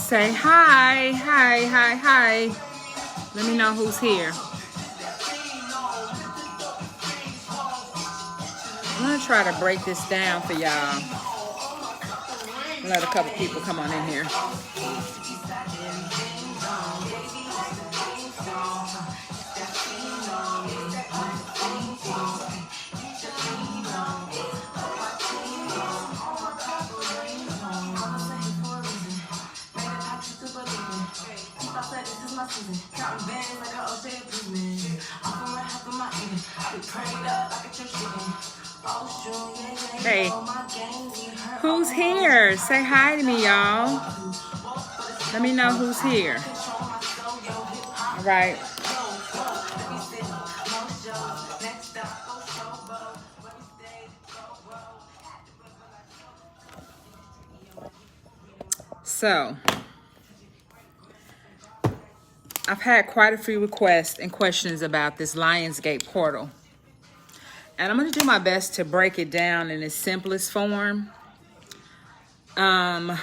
Say hi, hi, hi, hi. Let me know who's here. I'm gonna try to break this down for y'all. Let a couple people come on in here. Hey, who's here? Say hi to me, y'all. Let me know who's here. All right. So, I've had quite a few requests and questions about this Lionsgate portal. And I'm going to do my best to break it down in its simplest form. I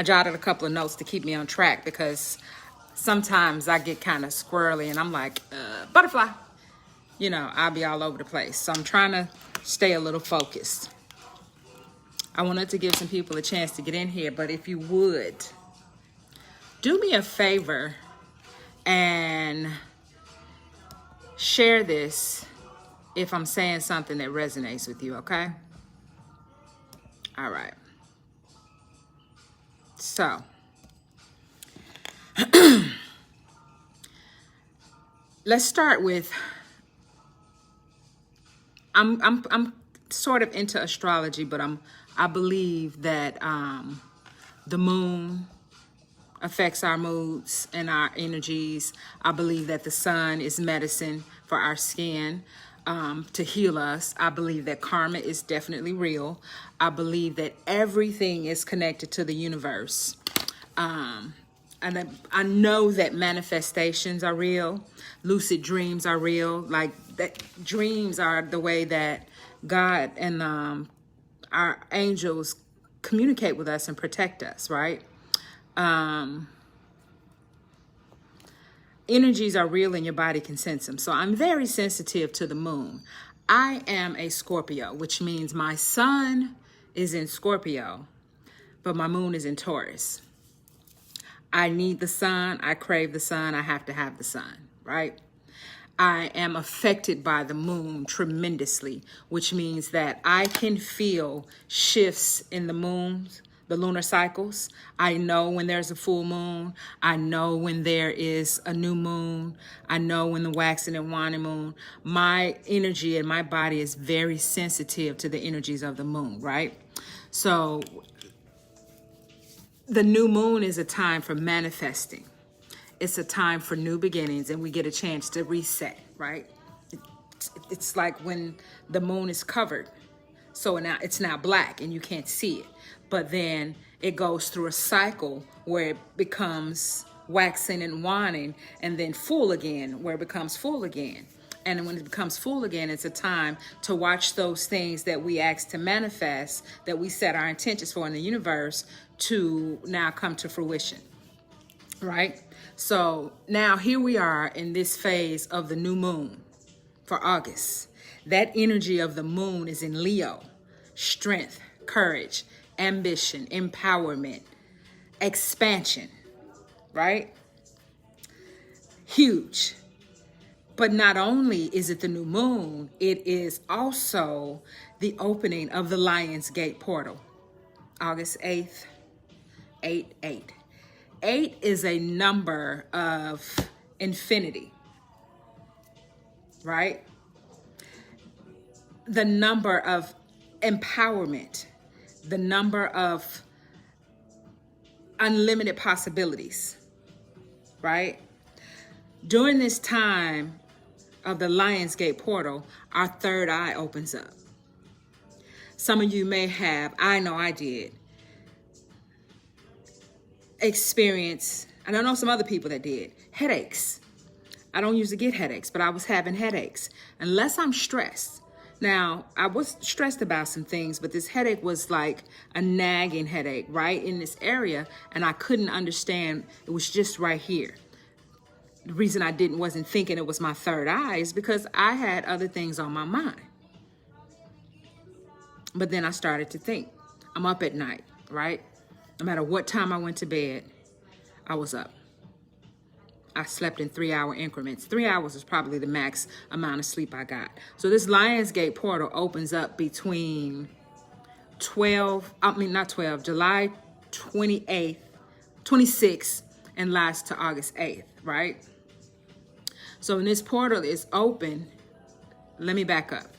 jotted a couple of notes to keep me on track because sometimes I get kind of squirrely and I'm like, butterfly. You know, I'll be all over the place. So I'm trying to stay a little focused. I wanted to give some people a chance to get in here, but if you would, do me a favor and share this if I'm saying something that resonates with you, okay? All right. So, let's start with, I'm sort of into astrology, but I believe that the moon affects our moods and our energies. I believe that the sun is medicine for our skin, to heal us. I believe that karma is definitely real. I believe that everything is connected to the universe. And I know that manifestations are real. Lucid dreams are real. Like that, dreams are the way that God and our angels communicate with us and protect us, right? Energies are real and your body can sense them. So I'm very sensitive to the moon. I am a Scorpio, which means my sun is in Scorpio, but my moon is in Taurus. I need the sun. I crave the sun. I have to have the sun, right? I am affected by the moon tremendously, which means that I can feel shifts in the moons, the lunar cycles. I know when there's a full moon. I know when there is a new moon. I know when the waxing and waning moon. My energy and my body is very sensitive to the energies of the moon, right? So the new moon is a time for manifesting. It's a time for new beginnings, and we get a chance to reset, right? It's like when the moon is covered, so now it's now black and you can't see it. But then it goes through a cycle where it becomes waxing and waning, and then full again, where it becomes full again. And when it becomes full again, it's a time to watch those things that we ask to manifest, that we set our intentions for in the universe, to now come to fruition, right? So now here we are in this phase of the new moon for August. That energy of the moon is in Leo. Strength, courage, ambition, empowerment, expansion, right? Huge. But not only is it the new moon, it is also the opening of the Lionsgate portal. August 8th, 8-8. 8 is a number of infinity, right? The number of empowerment, the number of unlimited possibilities, right? During this time of the Lionsgate portal, our third eye opens up. Some of you may have, I know I did, experience, and I know some other people that did, headaches. I don't usually get headaches, but I was having headaches. Unless I'm stressed. Now, I was stressed about some things, but this headache was like a nagging headache right in this area, and I couldn't understand. It was just right here. The reason I wasn't thinking it was my third eye is because I had other things on my mind. But then I started to think. I'm up at night, right? No matter what time I went to bed, I was up. I slept in 3-hour increments. 3 hours is probably the max amount of sleep I got. So this Lionsgate portal opens up between July 28th, 26th, and lasts to August 8th, right? So when this portal is open, let me back up.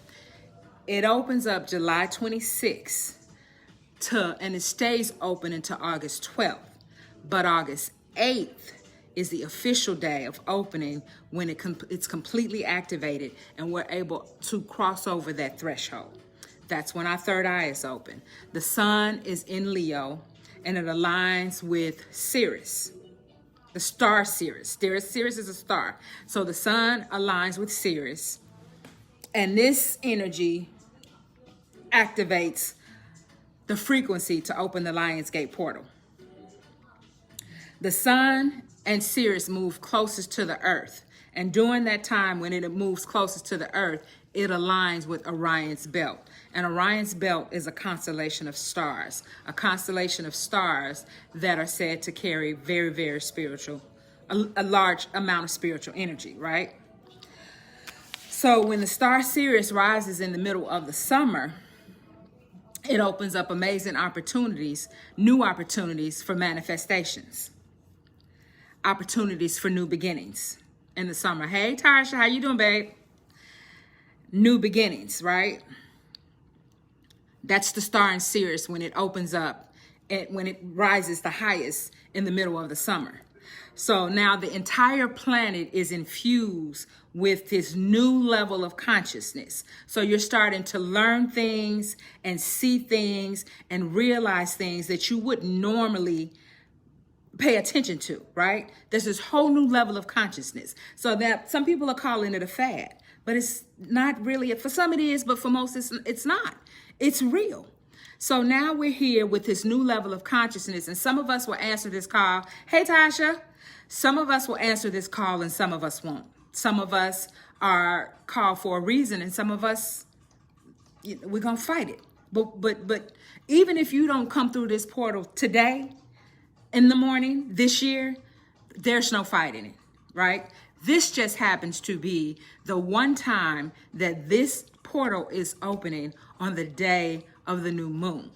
It opens up July 26th and it stays open until August 12th. But August 8th is the official day of opening when it's completely activated and we're able to cross over that threshold. That's when our third eye is open. The sun is in Leo and it aligns with Sirius, the star Sirius. Sirius is a star. So the sun aligns with Sirius and this energy activates the frequency to open the Lionsgate portal. The sun and Sirius move closest to the earth. And during that time when it moves closest to the earth, it aligns with Orion's belt. And Orion's belt is a constellation of stars that are said to carry very, very spiritual, a large amount of spiritual energy, right? So when the star Sirius rises in the middle of the summer, it opens up amazing opportunities, new opportunities for manifestations. Opportunities for new beginnings in the summer. Hey, Tasha, how you doing, babe? New beginnings, right? That's the star in Sirius when it opens up, when it rises the highest in the middle of the summer. So now the entire planet is infused with this new level of consciousness. So you're starting to learn things and see things and realize things that you wouldn't normally pay attention to, right? There's this whole new level of consciousness. So that some people are calling it a fad, but it's not really. For some it is, but for most it's not. It's real. So now we're here with this new level of consciousness, and some of us will answer this call. Hey, Tasha. Some of us will answer this call and some of us won't. Some of us are called for a reason and some of us, we're going to fight it. But even if you don't come through this portal today, in the morning, this year, there's no fighting it, right? This just happens to be the one time that this portal is opening on the day of the new moon.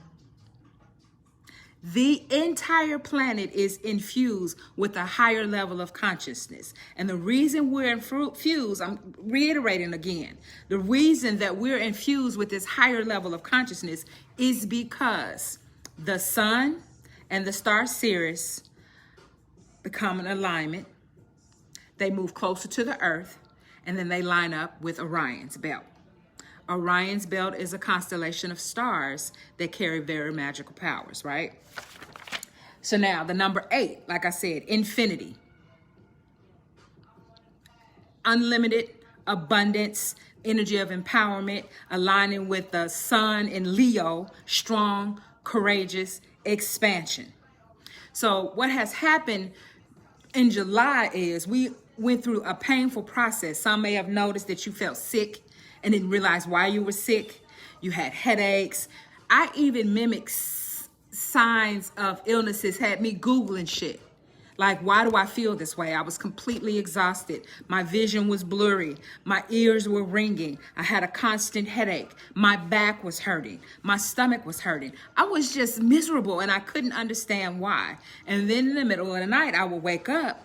The entire planet is infused with a higher level of consciousness. And the reason we're infused, I'm reiterating again, the reason that we're infused with this higher level of consciousness is because the sun and the star Sirius become in alignment. They move closer to the earth, and then they line up with Orion's belt. Orion's belt is a constellation of stars that carry very magical powers, right? So now the number 8, like I said, infinity. Unlimited abundance, energy of empowerment, aligning with the sun in Leo, strong, courageous, expansion. So what has happened in July is we went through a painful process. Some may have noticed that you felt sick and didn't realize why you were sick. You had headaches. I even mimicked signs of illnesses, had me Googling shit. Like, why do I feel this way? I was completely exhausted. My vision was blurry. My ears were ringing. I had a constant headache. My back was hurting. My stomach was hurting. I was just miserable and I couldn't understand why. And then in the middle of the night, I would wake up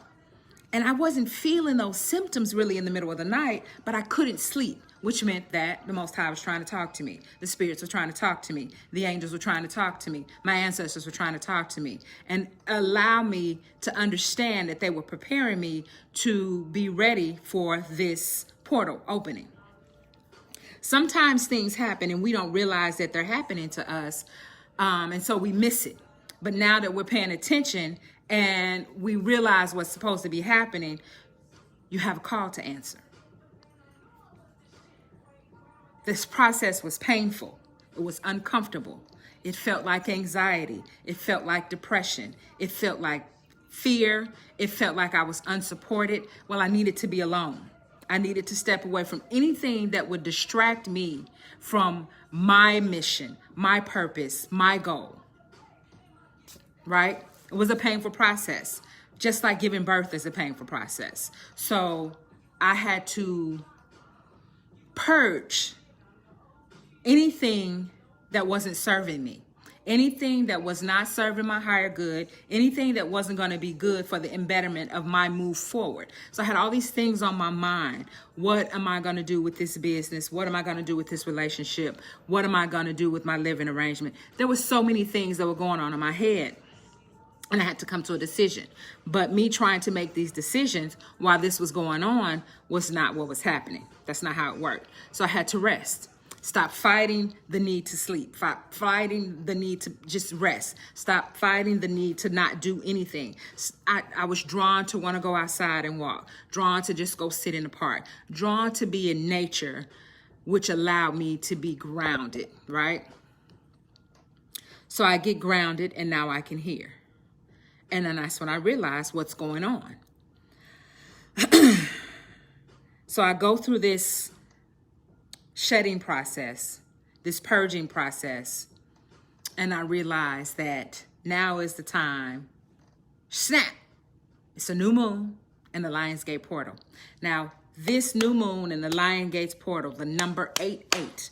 and I wasn't feeling those symptoms really in the middle of the night, but I couldn't sleep, which meant that the Most High was trying to talk to me. The spirits were trying to talk to me. The angels were trying to talk to me. My ancestors were trying to talk to me and allow me to understand that they were preparing me to be ready for this portal opening. Sometimes things happen and we don't realize that they're happening to us, and so we miss it. But now that we're paying attention and we realize what's supposed to be happening, you have a call to answer. This process was painful. It was uncomfortable. It felt like anxiety. It felt like depression. It felt like fear. It felt like I was unsupported. Well, I needed to be alone. I needed to step away from anything that would distract me from my mission, my purpose, my goal. Right? It was a painful process, just like giving birth is a painful process. So I had to purge anything that wasn't serving me, anything that was not serving my higher good, anything that wasn't going to be good for the embetterment of my move forward. So I had all these things on my mind. What am I going to do with this business? What am I going to do with this relationship? What am I going to do with my living arrangement? There were so many things that were going on in my head. And I had to come to a decision. But me trying to make these decisions while this was going on was not what was happening. That's not how it worked. So I had to rest. Stop fighting the need to sleep. Stop fighting the need to just rest. Stop fighting the need to not do anything. I was drawn to want to go outside and walk. Drawn to just go sit in the park. Drawn to be in nature, which allowed me to be grounded, right? So I get grounded and now I can hear. And then that's when I realized what's going on. So I go through this shedding process, this purging process, and I realize that now is the time. Snap! It's a new moon in the Lionsgate portal. Now, this new moon in the Lionsgate portal, the number 88,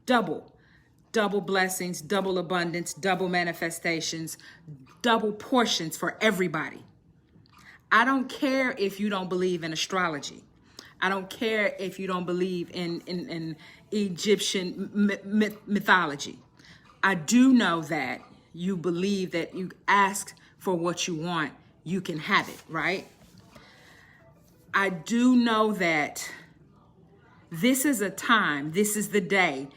double blessings, double abundance, double manifestations, double portions for everybody. I don't care if you don't believe in astrology. I don't care if you don't believe in Egyptian mythology. I do know that you believe that you ask for what you want, you can have it, right? I do know that this is a time, this is the day,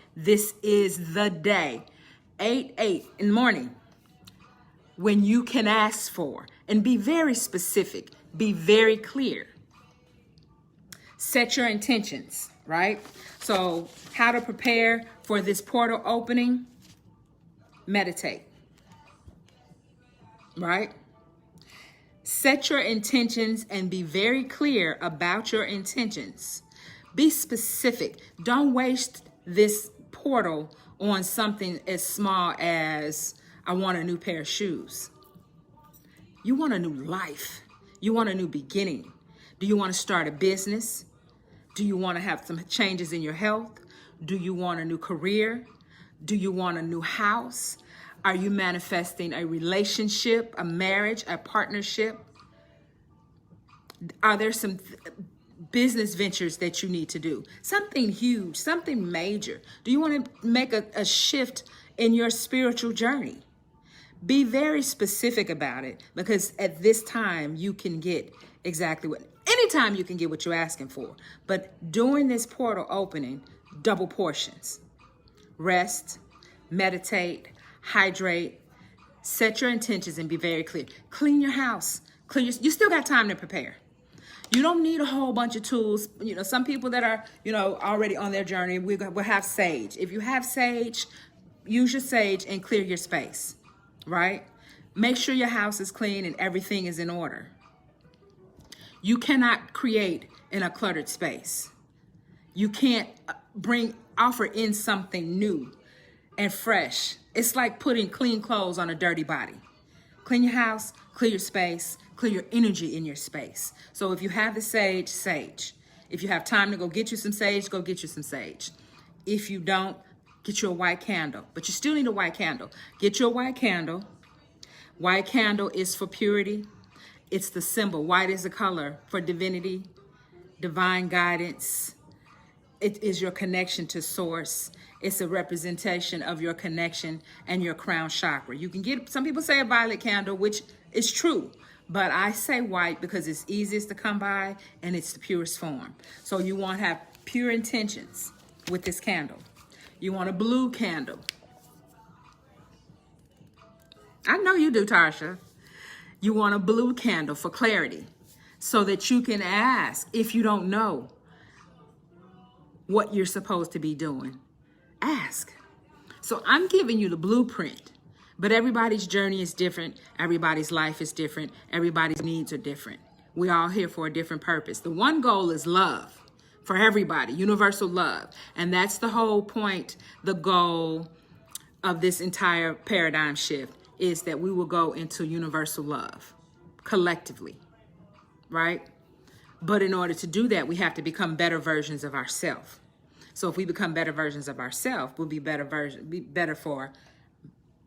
8 in the morning, when you can ask for, and be very specific, be very clear. Set your intentions, right? So how to prepare for this portal opening? Meditate, right? Set your intentions and be very clear about your intentions. Be specific. Don't waste this portal on something as small as, I want a new pair of shoes. You want a new life. You want a new beginning. Do you want to start a business? Do you want to have some changes in your health? Do you want a new career? Do you want a new house? Are you manifesting a relationship, a marriage, a partnership? Are there some business ventures that you need to do? Something huge, something major. Do you want to make a shift in your spiritual journey? Be very specific about it, because at this time you can get exactly anytime you can get what you're asking for. But during this portal opening, double portions. Rest, meditate, hydrate, set your intentions and be very clear. Clean your house. You still got time to prepare. You don't need a whole bunch of tools. You know, some people that are, already on their journey, we'll have sage. If you have sage, use your sage and clear your space, right? Make sure your house is clean and everything is in order. You cannot create in a cluttered space. You can't offer in something new and fresh. It's like putting clean clothes on a dirty body. Clean your house, clear your space, clear your energy in your space. So if you have the sage, sage. If you have time to go get you some sage, go get you some sage. If you don't, get you a white candle. But you still need a white candle. Get you a white candle. White candle is for purity. It's the symbol. White is the color for divinity, divine guidance. It is your connection to source. It's a representation of your connection and your crown chakra. You can get, some people say a violet candle, which is true, but I say white because it's easiest to come by and it's the purest form. So you want to have pure intentions with this candle. You want a blue candle. I know you do, Tarsha. You want a blue candle for clarity so that you can ask if you don't know. what you're supposed to be doing? Ask. So I'm giving you the blueprint, but everybody's journey is different. Everybody's life is different. Everybody's needs are different. We're all here for a different purpose. The one goal is love for everybody, universal love. And that's the whole point, the goal of this entire paradigm shift is that we will go into universal love collectively, right? But in order to do that, we have to become better versions of ourselves. So if we become better versions of ourselves, we'll be better for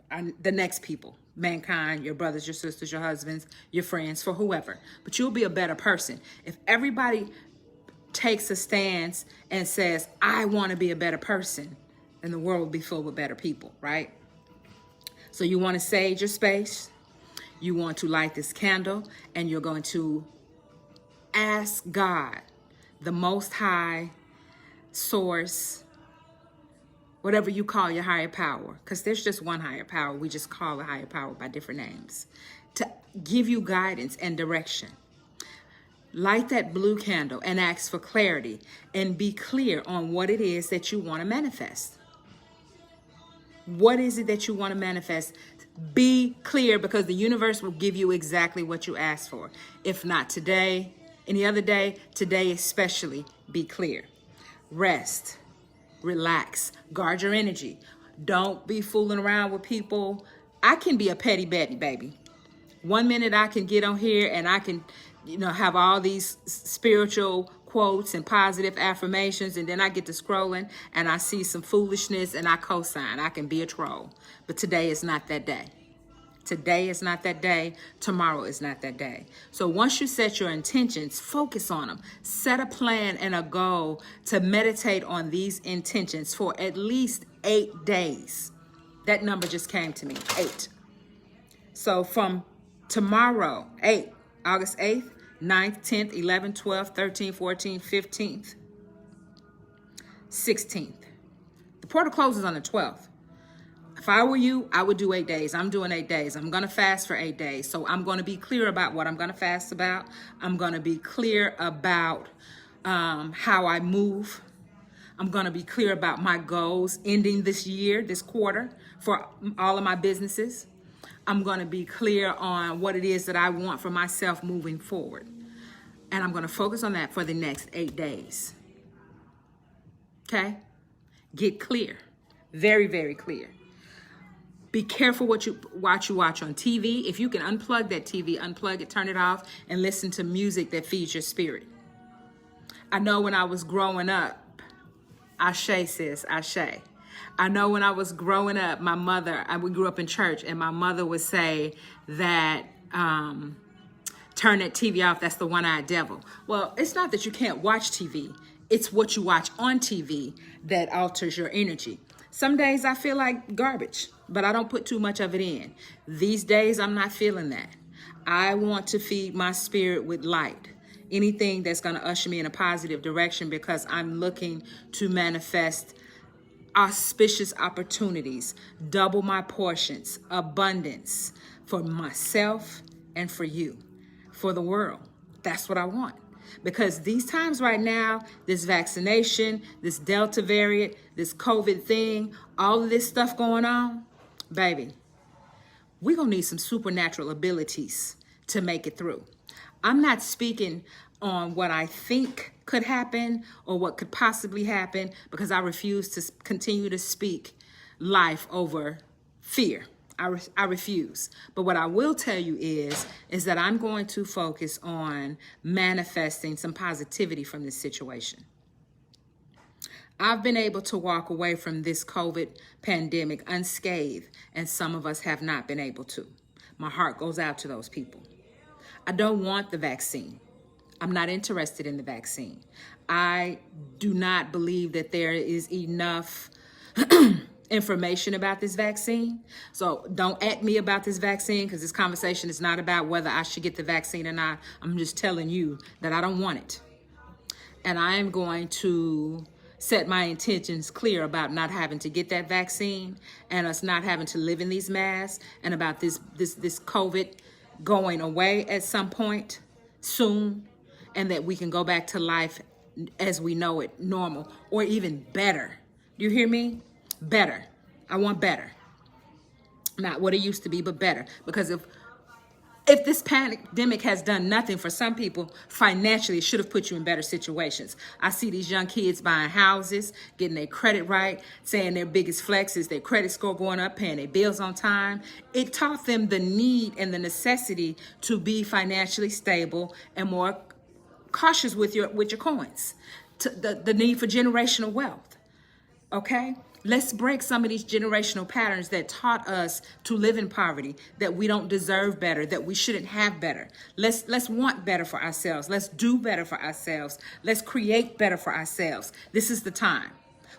the next people, mankind, your brothers, your sisters, your husbands, your friends, for whoever. But you'll be a better person. If everybody takes a stance and says, I want to be a better person, then the world will be filled with better people, right? So you want to sage your space. You want to light this candle, and you're going to ask God, the Most High Source, whatever you call your higher power, because there's just one higher power. We just call a higher power by different names, to give you guidance and direction. Light that blue candle and ask for clarity and be clear on what it is that you want to manifest. What is it that you want to manifest? Be clear, because the universe will give you exactly what you ask for. If not today, any other day, today especially, be clear. Rest, relax, guard your energy. Don't be fooling around with people. I can be a petty Betty, baby. 1 minute I can get on here and I can, have all these spiritual quotes and positive affirmations, and then I get to scrolling and I see some foolishness and I co-sign. I can be a troll. But today is not that day. Today is not that day. Tomorrow is not that day. So once you set your intentions, focus on them. Set a plan and a goal to meditate on these intentions for at least 8 days. That number just came to me, 8. So from tomorrow, August 8th, 9th, 10th, 11th, 12th, 13th, 14th, 15th, 16th. The portal closes on the 12th. If I were you, I would do 8 days. I'm doing 8 days. I'm going to fast for 8 days. So I'm going to be clear about what I'm going to fast about. I'm going to be clear about how I move. I'm going to be clear about my goals ending this year, this quarter, for all of my businesses. I'm going to be clear on what it is that I want for myself moving forward. And I'm going to focus on that for the next 8 days. Okay? Get clear. Very, very clear. Be careful what you watch on TV. If you can unplug that TV, unplug it, turn it off, and listen to music that feeds your spirit. I know when I was growing up, Ashe, sis, Ashe. I know when I was growing up, my mother, we grew up in church, and my mother would say that, turn that TV off, that's the one-eyed devil. Well, it's not that you can't watch TV. It's what you watch on TV that alters your energy. Some days I feel like garbage, but I don't put too much of it in. These days, I'm not feeling that. I want to feed my spirit with light. Anything that's going to usher me in a positive direction, because I'm looking to manifest auspicious opportunities, double my portions, abundance for myself and for you, for the world. That's what I want. Because these times right now, this vaccination, this Delta variant, this COVID thing, all of this stuff going on, baby, we're going to need some supernatural abilities to make it through. I'm not speaking on what I think could happen or what could possibly happen, because I refuse to continue to speak life over fear. I refuse. But what I will tell you is that I'm going to focus on manifesting some positivity from this situation. I've been able to walk away from this COVID pandemic unscathed, and some of us have not been able to. My heart goes out to those people. I don't want the vaccine. I'm not interested in the vaccine. I do not believe that there is enough information about this vaccine. So don't at me about this vaccine, because this conversation is not about whether I should get the vaccine or not. I'm just telling you that I don't want it. And I am going to set my intentions clear about not having to get that vaccine, and us not having to live in these masks, and about this COVID going away at some point soon, and that we can go back to life as we know it, normal, or even better. Do you hear me? Better. I want better. Not what it used to be, but better. Because if this pandemic has done nothing for some people financially, it should have put you in better situations. I see these young kids buying houses, getting their credit right, saying their biggest flex is their credit score going up, paying their bills on time. It taught them the need and the necessity to be financially stable and more cautious with your coins. The need for generational wealth. Okay? Let's break some of these generational patterns that taught us to live in poverty, that we don't deserve better, that we shouldn't have better. Let's want better for ourselves. Let's do better for ourselves. Let's create better for ourselves. This is the time.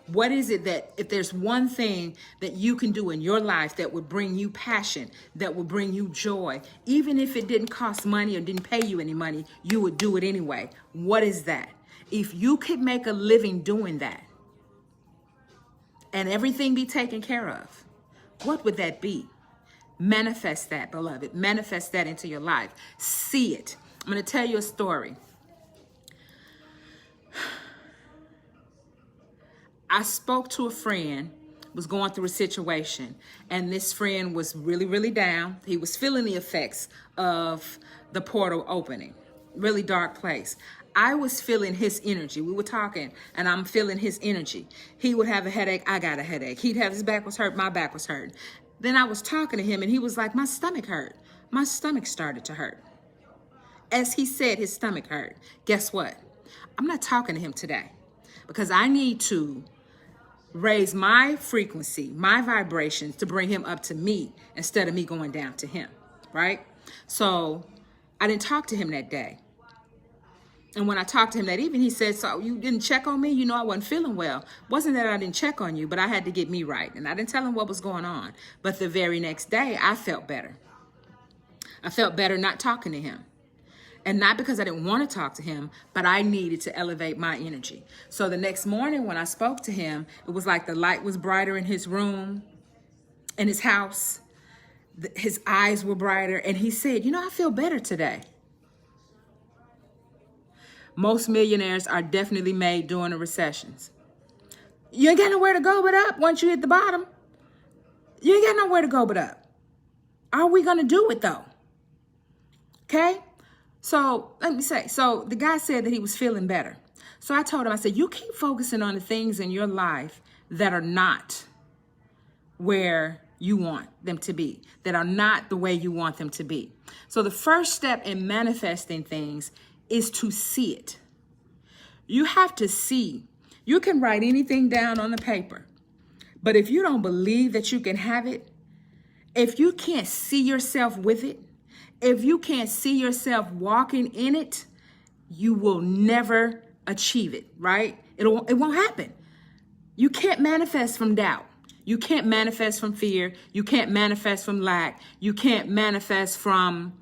What is it that, if there's one thing that you can do in your life that would bring you passion, that would bring you joy, even if it didn't cost money or didn't pay you any money, you would do it anyway? What is that? If you could make a living doing that, and everything be taken care of, what would that be? Manifest that, beloved. Manifest that into your life. See it. I'm going to tell you a story. I spoke to a friend, was going through a situation, and this friend was really, really down. He was feeling the effects of the portal opening. Really dark place. I was feeling his energy. We were talking, and I'm feeling his energy. He would have a headache. I got a headache. He'd have his back was hurt. My back was hurt. Then I was talking to him, and he was like, my stomach hurt. My stomach started to hurt. As he said his stomach hurt, guess what? I'm not talking to him today because I need to raise my frequency, my vibrations to bring him up to me instead of me going down to him, right? So I didn't talk to him that day. And when I talked to him that evening, he said, so you didn't check on me? You know I wasn't feeling well. Wasn't that I didn't check on you, but I had to get me right. And I didn't tell him what was going on. But the very next day, I felt better. I felt better not talking to him. And not because I didn't want to talk to him, but I needed to elevate my energy. So the next morning when I spoke to him, it was like the light was brighter in his room, in his house. His eyes were brighter. And he said, you know, I feel better today. Most millionaires are definitely made during the recessions. You ain't got nowhere to go but up once you hit the bottom. You ain't got nowhere to go but up. Are we going to do it though? Okay? So let me say, so the guy said that he was feeling better. So I told him, I said, you keep focusing on the things in your life that are not where you want them to be, that are not the way you want them to be. So the first step in manifesting things is to see it. You have to see. You can write anything down on the paper, but if you don't believe that you can have it, if you can't see yourself with it, if you can't see yourself walking in it, you will never achieve it, right? It won't happen. You can't manifest from doubt. You can't manifest from fear. You can't manifest from lack. You can't manifest from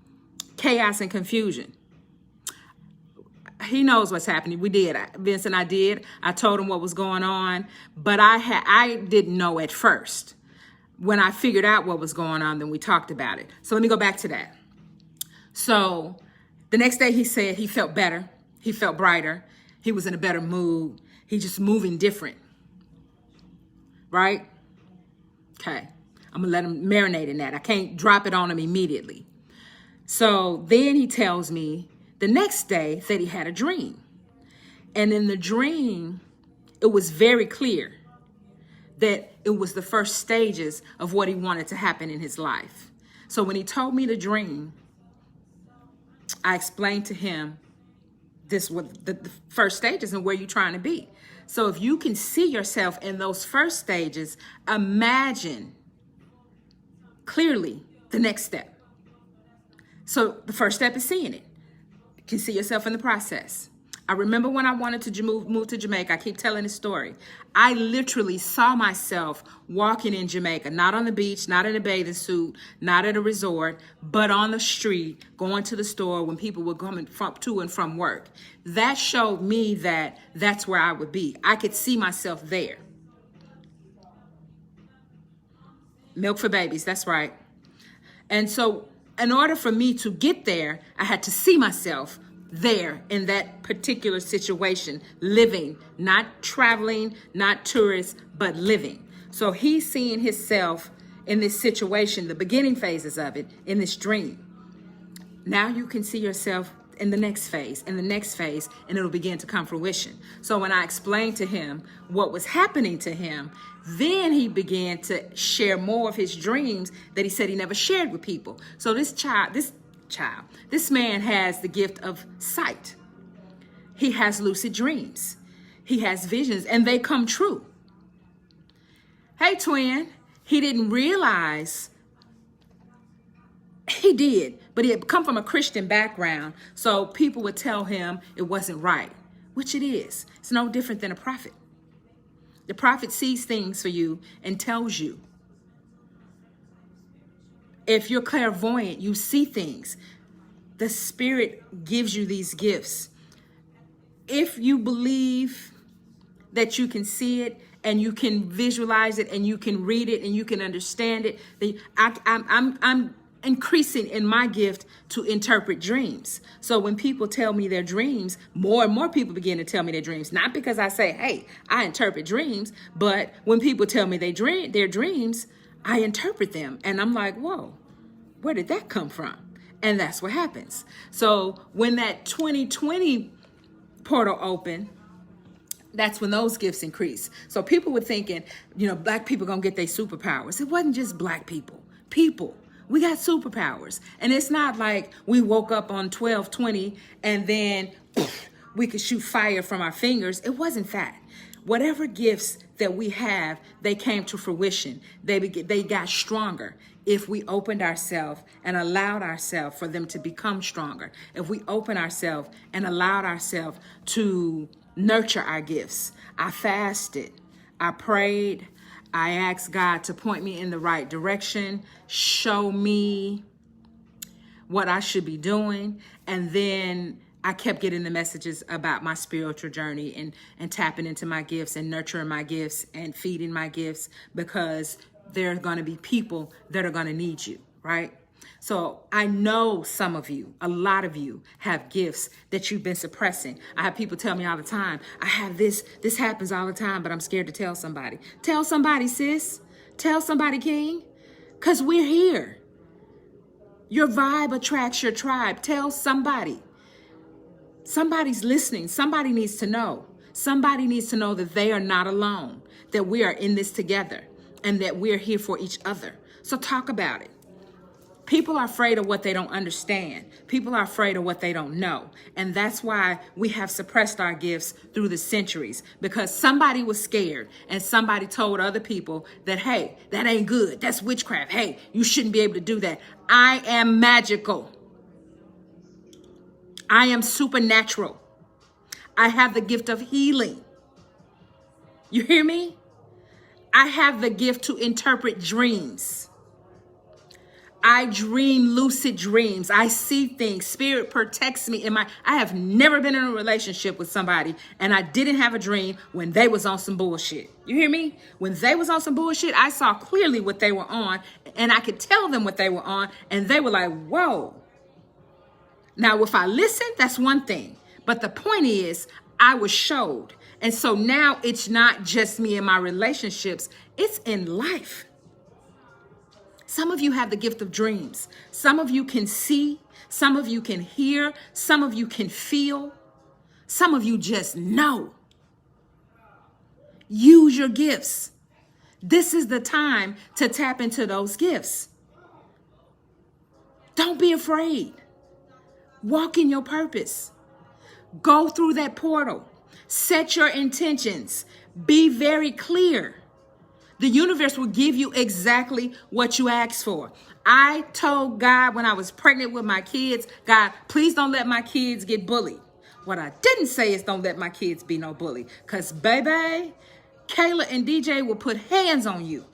chaos and confusion. He knows what's happening. We did. Vince and I did. I told him what was going on, but I didn't know at first. When I figured out what was going on, then we talked about it. So let me go back to that. So the next day he said he felt better. He felt brighter. He was in a better mood. He just moving different. Right? Okay. I'm going to let him marinate in that. I can't drop it on him immediately. So then he tells me the next day that he had a dream. And in the dream, it was very clear that it was the first stages of what he wanted to happen in his life. So when he told me the dream, I explained to him this was the first stages and where you're trying to be. So if you can see yourself in those first stages, imagine clearly the next step. So the first step is seeing it. You can see yourself in the process. I remember when I wanted to move to Jamaica, I keep telling this story. I literally saw myself walking in Jamaica, not on the beach, not in a bathing suit, not at a resort, but on the street, going to the store when people were coming to and from work. That showed me that that's where I would be. I could see myself there. Milk for babies, that's right. And so in order for me to get there, I had to see myself there in that particular situation, living, not traveling, not tourists, but living. So he's seeing himself in this situation, the beginning phases of it, in this dream. Now you can see yourself in the next phase, and the next phase, and it'll begin to come fruition. So when I explained to him what was happening to him, then he began to share more of his dreams that he said he never shared with people. So this man has the gift of sight. He has lucid dreams. He has visions, and they come true. Hey, twin, he didn't realize he did, but he had come from a Christian background, so people would tell him it wasn't right, which it is. It's no different than a prophet. The prophet sees things for you and tells you. If you're clairvoyant, you see things. The Spirit gives you these gifts. If you believe that you can see it and you can visualize it and you can read it and you can understand it, then I'm increasing in my gift to interpret dreams. So when people tell me their dreams, more and more people begin to tell me their dreams. Not because I say, hey, I interpret dreams, but when people tell me their dreams, I interpret them. And I'm like, whoa, where did that come from? And that's what happens. So when that 2020 portal opened, that's when those gifts increase. So people were thinking, black people gonna get their superpowers. It wasn't just black people. We got superpowers. And it's not like we woke up on 12/20 and then we could shoot fire from our fingers. It wasn't that. Whatever gifts that we have, they came to fruition. They got stronger if we opened ourselves and allowed ourselves for them to become stronger. If we open ourselves and allowed ourselves to nurture our gifts. I fasted. I prayed. I asked God to point me in the right direction, show me what I should be doing. And then I kept getting the messages about my spiritual journey and tapping into my gifts and nurturing my gifts and feeding my gifts, because there are going to be people that are going to need you, right? So I know some of you, a lot of you have gifts that you've been suppressing. I have people tell me all the time, I have this happens all the time, but I'm scared to tell somebody. Tell somebody, sis. Tell somebody, king, because we're here. Your vibe attracts your tribe. Tell somebody. Somebody's listening. Somebody needs to know. Somebody needs to know that they are not alone, that we are in this together, and that we're here for each other. So talk about it. People are afraid of what they don't understand. People are afraid of what they don't know. And that's why we have suppressed our gifts through the centuries, because somebody was scared and somebody told other people that, hey, that ain't good. That's witchcraft. Hey, you shouldn't be able to do that. I am magical. I am supernatural. I have the gift of healing. You hear me? I have the gift to interpret dreams. I dream lucid dreams. I see things. Spirit protects me I have never been in a relationship with somebody and I didn't have a dream when they was on some bullshit. You hear me? When they was on some bullshit, I saw clearly what they were on and I could tell them what they were on and they were like, whoa. Now, if I listened, that's one thing. But the point is, I was showed. And so now it's not just me and my relationships, it's in life. Some of you have the gift of dreams. Some of you can see. Some of you can hear. Some of you can feel. Some of you just know. Use your gifts. This is the time to tap into those gifts. Don't be afraid. Walk in your purpose. Go through that portal. Set your intentions. Be very clear. The universe will give you exactly what you asked for. I told God when I was pregnant with my kids, God, please don't let my kids get bullied. What I didn't say is don't let my kids be no bully. Because, baby, Kayla and DJ will put hands on you.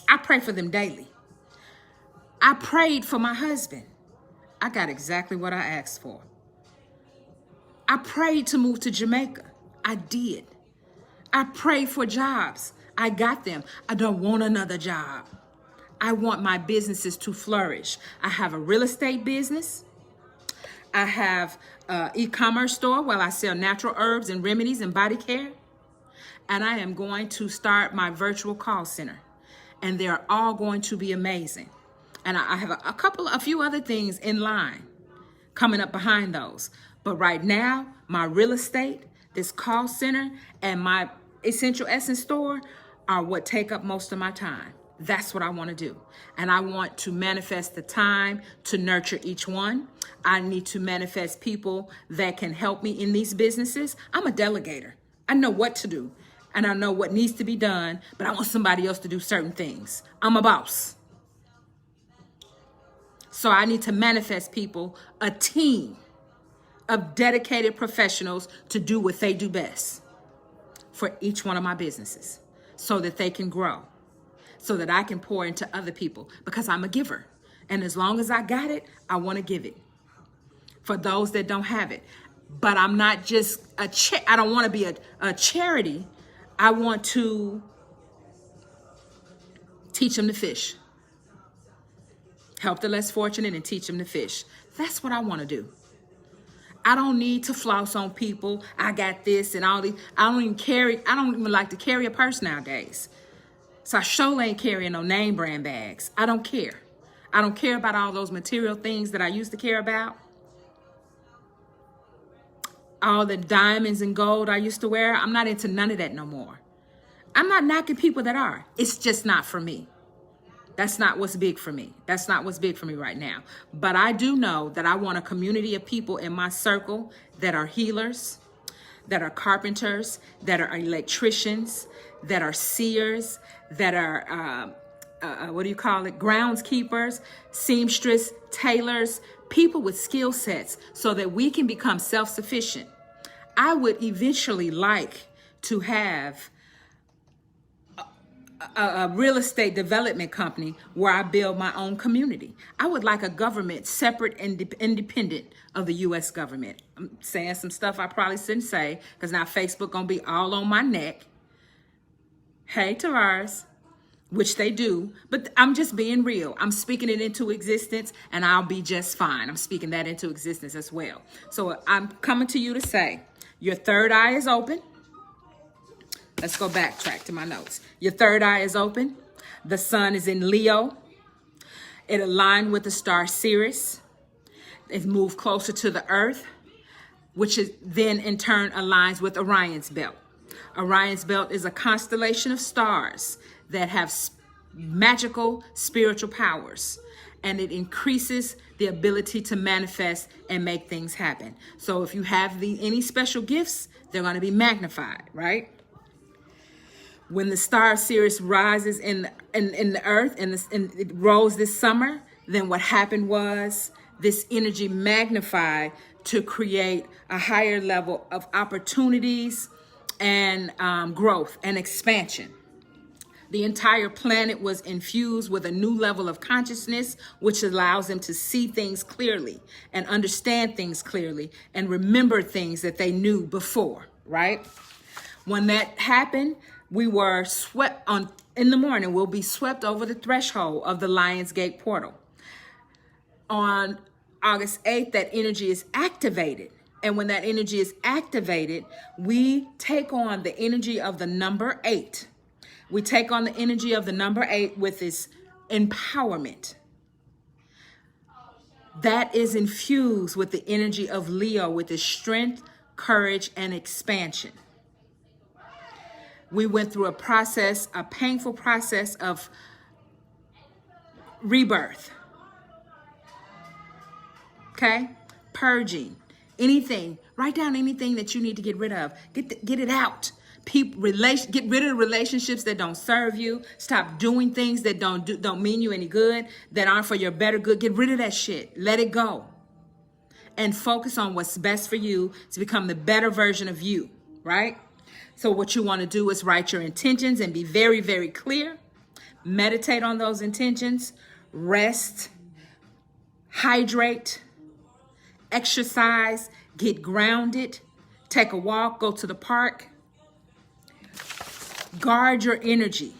I pray for them daily. I prayed for my husband. I got exactly what I asked for. I prayed to move to Jamaica. I did. I prayed for jobs. I got them. I don't want another job. I want my businesses to flourish. I have a real estate business. I have an e-commerce store where I sell natural herbs and remedies and body care. And I am going to start my virtual call center. And they're all going to be amazing. And I have a few other things in line coming up behind those. But right now, my real estate, this call center, and my Essential Essence store are what take up most of my time. That's what I want to do. And I want to manifest the time to nurture each one. I need to manifest people that can help me in these businesses. I'm a delegator. I know what to do and I know what needs to be done, but I want somebody else to do certain things. I'm a boss. So I need to manifest people, a team of dedicated professionals to do what they do best for each one of my businesses so that they can grow, so that I can pour into other people because I'm a giver. And as long as I got it, I want to give it for those that don't have it. But I'm not just I don't want to be a charity. I want to teach them to fish. Help the less fortunate and teach them to fish. That's what I want to do. I don't need to floss on people. I got this and all these. I don't even like to carry a purse nowadays. So I sure ain't carrying no name brand bags. I don't care. I don't care about all those material things that I used to care about. All the diamonds and gold I used to wear. I'm not into none of that no more. I'm not knocking people that are. It's just not for me. That's not what's big for me. That's not what's big for me right now. But I do know that I want a community of people in my circle that are healers, that are carpenters, that are electricians, that are seers, that are, groundskeepers, seamstress, tailors, people with skill sets so that we can become self-sufficient. I would eventually like to have a real estate development company where I build my own community. I would like a government separate and independent of the U.S. government. I'm saying some stuff I probably shouldn't say because now Facebook gonna be all on my neck. Hey, Tavares, which they do, but I'm just being real. I'm speaking it into existence and I'll be just fine. I'm speaking that into existence as well. So I'm coming to you to say, your third eye is open. Let's go backtrack to my notes. Your third eye is open. The sun is in Leo. It aligned with the star Sirius. It moved closer to the earth, which is then in turn aligns with Orion's belt. Orion's belt is a constellation of stars that have magical spiritual powers, and it increases the ability to manifest and make things happen. So if you have any special gifts, they're going to be magnified, right? When the star Sirius rises in the earth and it rose this summer, then what happened was this energy magnified to create a higher level of opportunities and growth and expansion. The entire planet was infused with a new level of consciousness, which allows them to see things clearly and understand things clearly and remember things that they knew before, right? When that happened, we were swept in the morning, we'll be swept over the threshold of the Lion's Gate portal. On August 8th, that energy is activated. And when that energy is activated, we take on the energy of the number 8. We take on the energy of the number 8 with this empowerment. That is infused with the energy of Leo, with its strength, courage, and expansion. We went through a painful process of rebirth. Okay? Purging. Anything. Write down anything that you need to get rid of. Get it out. Get rid of relationships that don't serve you. Stop doing things that don't mean you any good, that aren't for your better good. Get rid of that shit. Let it go. And focus on what's best for you to become the better version of you, right? So what you want to do is write your intentions and be very, very clear. Meditate on those intentions. Rest. Hydrate. Exercise. Get grounded. Take a walk. Go to the park. Guard your energy.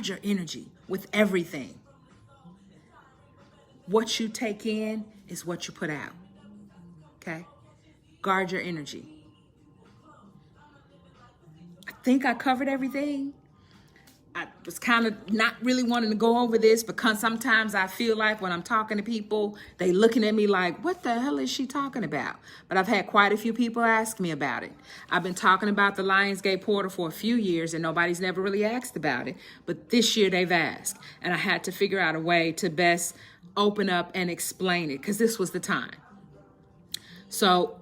guard your energy with everything. What you take in is what you put out. Okay? Guard your energy. I think I covered everything. I was kind of not really wanting to go over this because sometimes I feel like when I'm talking to people, they looking at me like, what the hell is she talking about? But I've had quite a few people ask me about it. I've been talking about the Lionsgate portal for a few years and nobody's never really asked about it. But this year they've asked. And I had to figure out a way to best open up and explain it because this was the time. So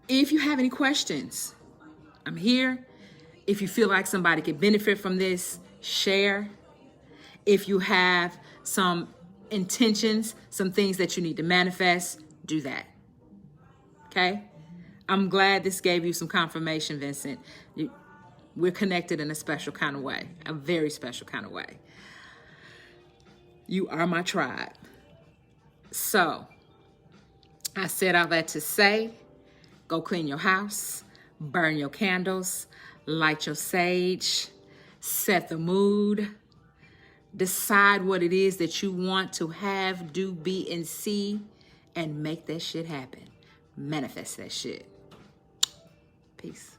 if you have any questions, I'm here. If you feel like somebody could benefit from this, share. If you have some intentions, some things that you need to manifest, do that. Okay? I'm glad this gave you some confirmation, Vincent. We're connected in a special kind of way, a very special kind of way. You are my tribe. So, I said all that to say, go clean your house, burn your candles, light your sage, set the mood, decide what it is that you want to have, do, be, and see, and make that shit happen. Manifest that shit. Peace.